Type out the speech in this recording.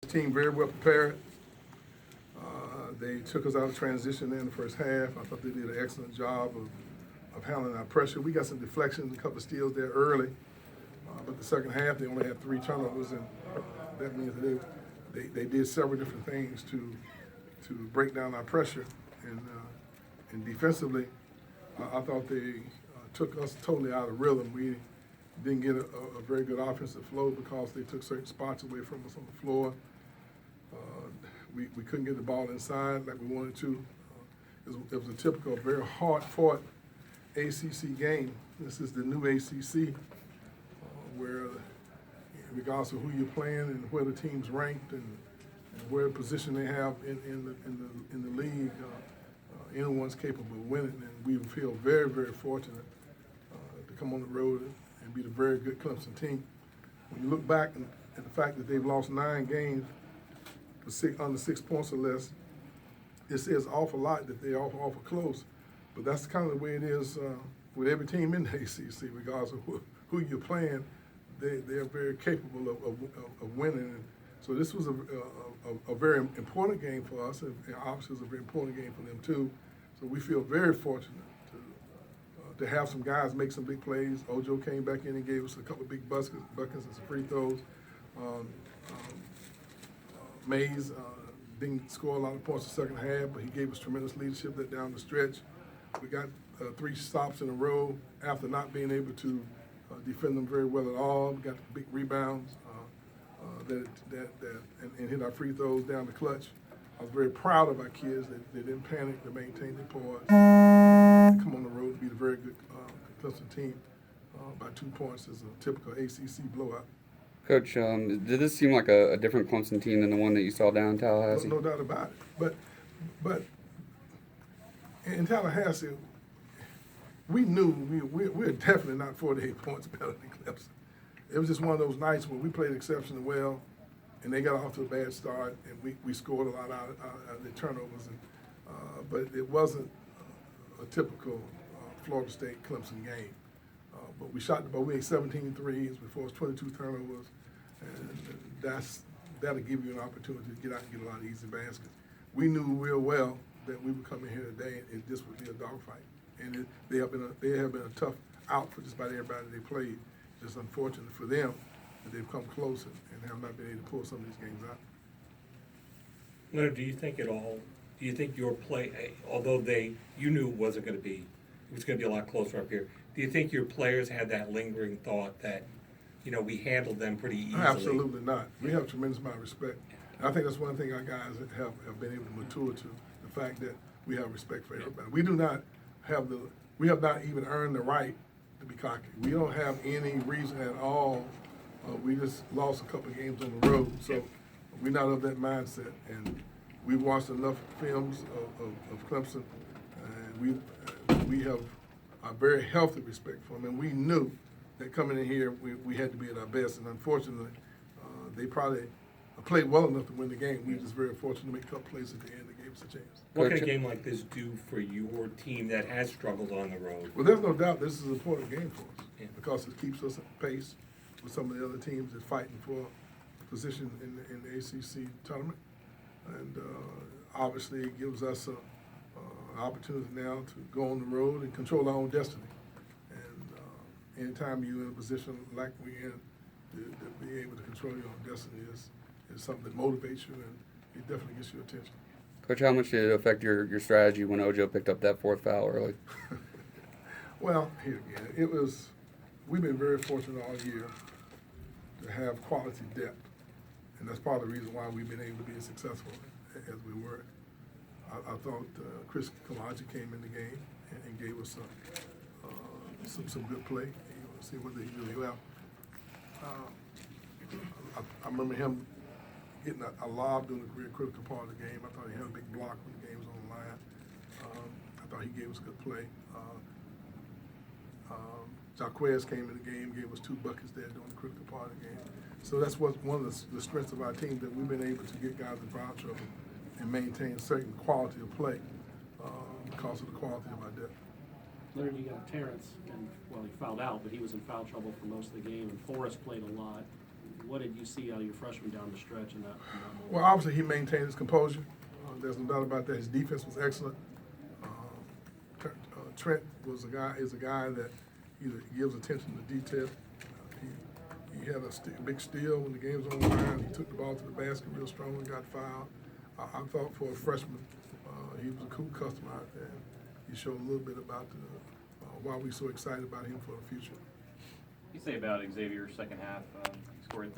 The team very well prepared. They took us out of transition in the first half. I thought they did an excellent job of handling our pressure. We got some deflections, a couple of steals there early, but the second half they only had 3 turnovers, and that means that they did several different things to break down our pressure. And defensively, I thought they took us totally out of rhythm. We didn't get a very good offensive flow because they took certain spots away from us on the floor. We couldn't get the ball inside like we wanted to. It was a typical, very hard-fought ACC game. This is the new ACC, where regardless of who you're playing and where the team's ranked and where position they have in the league, anyone's capable of winning. And we feel very, very fortunate to come on the road and beat a very good Clemson team. When you look back at the fact that they've lost 9 games under 6 points or less, it says an awful lot that they're awful close. But that's kind of the way it is with every team in the ACC, regardless of who you're playing. They're very capable of winning. And so this was a very important game for us, and obviously it was a very important game for them too. So we feel very fortunate to have some guys make some big plays. Ojo came back in and gave us a couple of big buckets and some free throws. Mays didn't score a lot of points in the second half, but he gave us tremendous leadership that down the stretch. We got 3 stops in a row after not being able to defend them very well at all. We got big rebounds and hit our free throws down the clutch. I was very proud of our kids. They didn't panic. They maintained their poise. They come on the road to beat a very good Clemson team by 2 points is a typical ACC blowout. Coach, did this seem like a different Clemson team than the one that you saw down in Tallahassee? No doubt about it. But in Tallahassee, we knew we're definitely not 48 points better than Clemson. It was just one of those nights where we played exceptionally well, and they got off to a bad start, and we scored a lot out of the turnovers. But it wasn't a typical Florida State Clemson game. But we shot the ball. We had 17 threes before it was 22 turnovers, and that'll give you an opportunity to get out and get a lot of easy baskets. We knew real well that we would come in here today and this would be a dogfight. And they have been a tough out for just about everybody they played. It's unfortunate for them that they've come close and have not been able to pull some of these games out. Leonard, do you think your play, although you knew it was going to be a lot closer up here, do you think your players had that lingering thought that, we handled them pretty easily? Absolutely not. We have a tremendous amount of respect. And I think that's one thing our guys have been able to mature to, the fact that we have respect for everybody. We have not even earned the right to be cocky. We don't have any reason at all. We just lost a couple of games on the road, so we're not of that mindset. And we've watched enough films of Clemson, and we have a very healthy respect for them. And we knew that coming in here, we had to be at our best. And unfortunately, they probably played well enough to win the game. We were just very fortunate to make a couple plays at the end that gave us a chance. What can a game like this do for your team that has struggled on the road? Well, there's no doubt this is an important game for us because it keeps us at pace with some of the other teams that are fighting for position in the ACC tournament. And obviously it gives us an opportunity now to go on the road and control our own destiny. And anytime you're in a position like we're in, to be able to control your own destiny is something that motivates you, and it definitely gets your attention. Coach, how much did it affect your strategy when Ojo picked up that 4th foul early? Well, here again, we've been very fortunate all year to have quality depth, and that's part of the reason why we've been able to be as successful as we were. I thought Chris Kalaji came in the game and gave us some good play. See what they really well. I remember him getting a lob during a very critical part of the game. I thought he had a big block when the game was on the line. I thought he gave us a good play. Jaquez came in the game, gave us 2 buckets there during the critical part of the game. So that's one of the strengths of our team, that we've been able to get guys in foul trouble and maintain certain quality of play because of the quality of our depth. Leonard, you got Terrence, and he fouled out, but he was in foul trouble for most of the game, and Forrest played a lot. what did you see out of your freshman down the stretch in that moment? Well, obviously, he maintained his composure. There's no doubt about that. His defense was excellent. Trent is a guy that either gives attention to detail. He had a big steal when the game was on the line. He took the ball to the basket real strong and got fouled. I thought for a freshman, he was a cool customer out there. He showed a little bit about why we're so excited about him for the future. You say about Xavier's second half